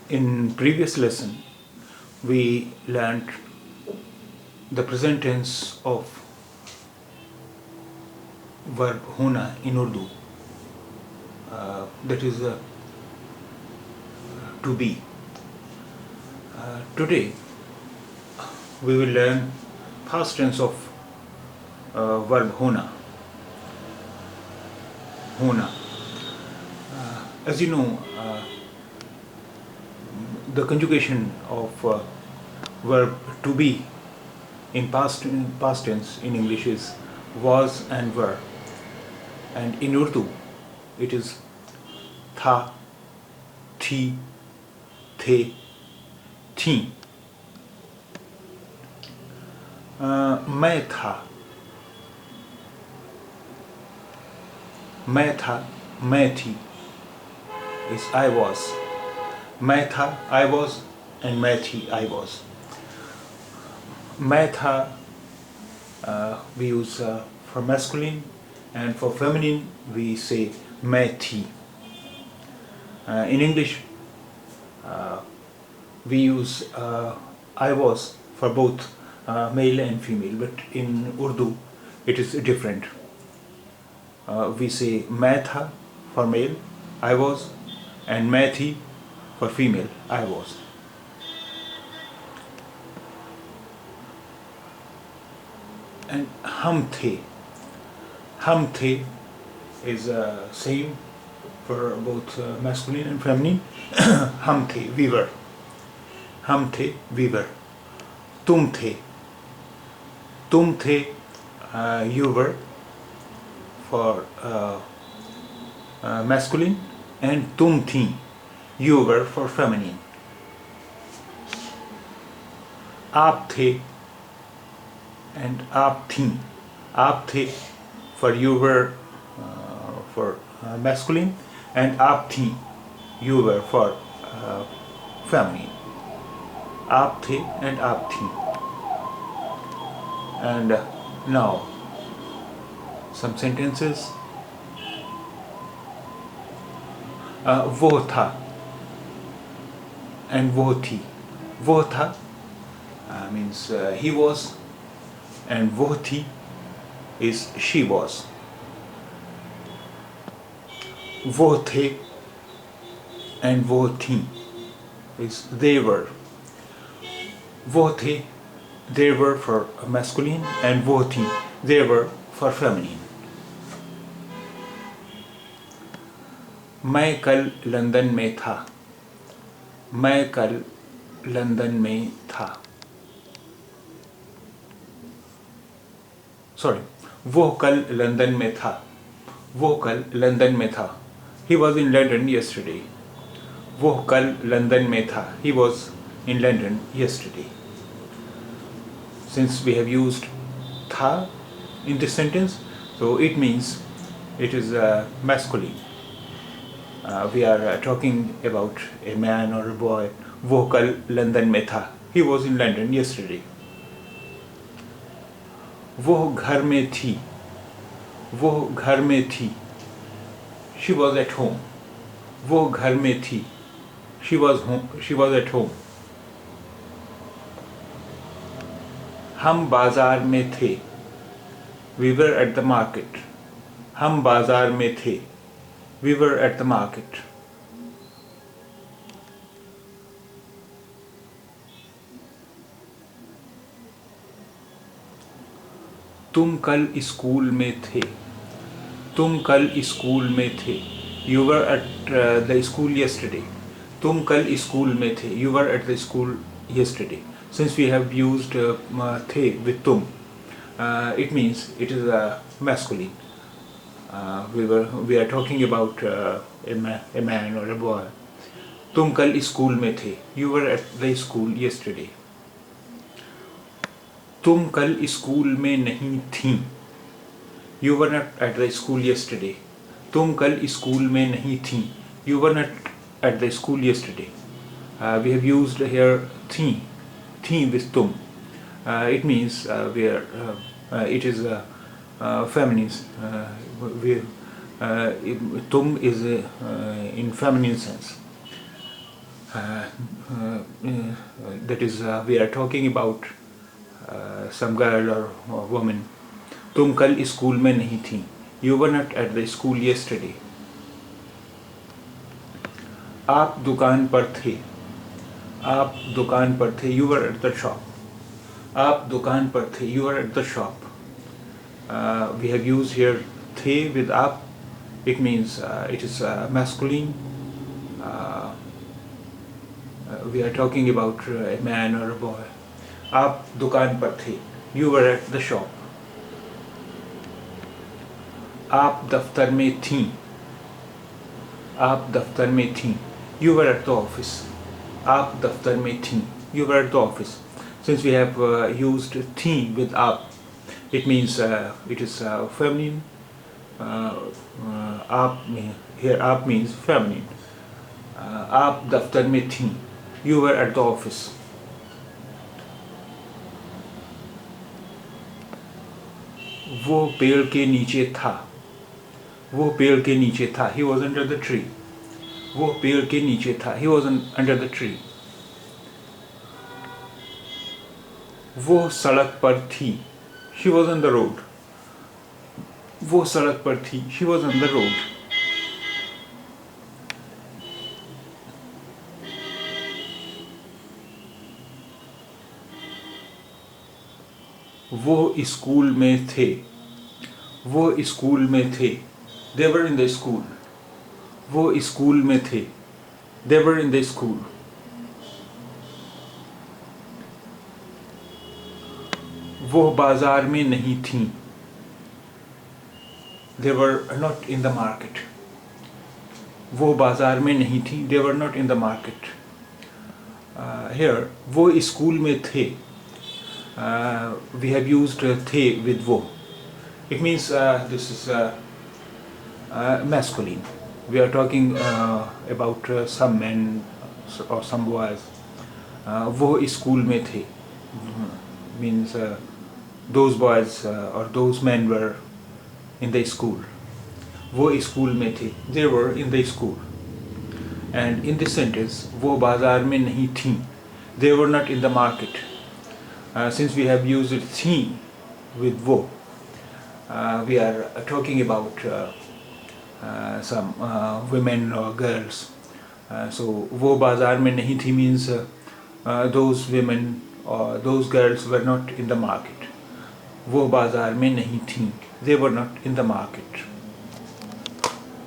In previous lesson, we learned the present tense of verb hona in Urdu. That is to be. Today, we will learn past tense of verb hona. Hona. As you know, the conjugation of verb to be in past tense in English is was and were, and in Urdu it is tha, thi, the, thi. मैं था, मैं थी is I was. मैं था, I was, and मैं थी, I was. मैं था we use for masculine, and for feminine we say मैं थी. In English we use I was for both male and female, but in Urdu it is different. We say मैं था for male, I was, and मैं थी for female, I was. And हम थे is same for both masculine and feminine. हम थे, we were. हम थे, we were. तुम थे, you were for masculine, and तुम थी, you were for feminine. आप थे and आप थीं. आप थे for you were for masculine, and आप थीं, you were for feminine. आप थे and आप थीं. And now some sentences. वो था and वो थी. वो था means he was, and वो थी is she was. वो थे and वो थीं is they were. वो थे, they were for masculine, and वो थीं, they were for feminine. मैं कल लंदन में था. मैं कल लंदन में था. Sorry, वो कल लंदन में था. वो कल लंदन में था. He was in London yesterday. वो कल लंदन में था. He was in London yesterday. Since we have used tha in this sentence, so it means it is masculine. We are talking about a man or a boy. वो कल London में था. He was in London yesterday. वो घर में थी. वो घर में थी. She was at home. वो घर में थी. She was home. She was at home. हम बाजार में थे. We were at the market. हम बाजार में थे. We were at the market. तुम कल स्कूल में थे. तुम कल स्कूल में थे. You were at the school yesterday. तुम कल स्कूल में थे. You were at the school yesterday. Since we have used the with tum, it means it is masculine. We are talking about a man or a boy. तुम कल school में थे. You were at the school yesterday. तुम कल school में नहीं थीं. You were not at the school yesterday. तुम कल स्कूल में नहीं थीं. You were not at the school yesterday. We have used here थीं with tum. It means it is feminine. Tum is in feminine sense. that is, we are talking about some girl or woman. तुम कल school में नहीं थी. You were not at the school yesterday. आप दुकान पर थे. आप दुकान पर थे. You were at the shop. आप दुकान पर थे. You were at the shop. We have used here the with आप. It means it is masculine. We are talking about a man or a boy. आप दुकान पर थे. You were at the shop. आप दफ्तर में थीं. आप दफ्तर में थीं. You were at the office. आप दफ्तर में थीं. You were at the office. Since we have used थीं with आप, it means it is feminine. आप here आप means feminine. आप दफ्तर में थीं. You were at the office. वो पेड़ के नीचे था. वो पेड़ के नीचे था. He was under the tree. वो पेड़ के नीचे था. He was under the tree. वो सड़क पर थी. She was on the road. वो सड़क पर थी. She was on the road. वो स्कूल में थे. वो स्कूल में थे. They were in the school. वो स्कूल में थे. They were in the school. वो बाजार में नहीं थीं. They were not in the market. वो बाजार में नहीं थीं. They were not in the market. Here वो स्कूल में थे. We have used the with wo. It means this is masculine. We are talking about some men or some boys. वो school में थे. Means those boys or those men were in the school. वो school में थे. They were in the school. And in this sentence, वो बाजार में नहीं थीं. They were not in the market. Since we have used it थीं with wo, we are talking about some women or girls. So वो बाजार में नहीं थी means those women or those girls were not in the market. वो बाजार में नहीं थीं. They were not in the market.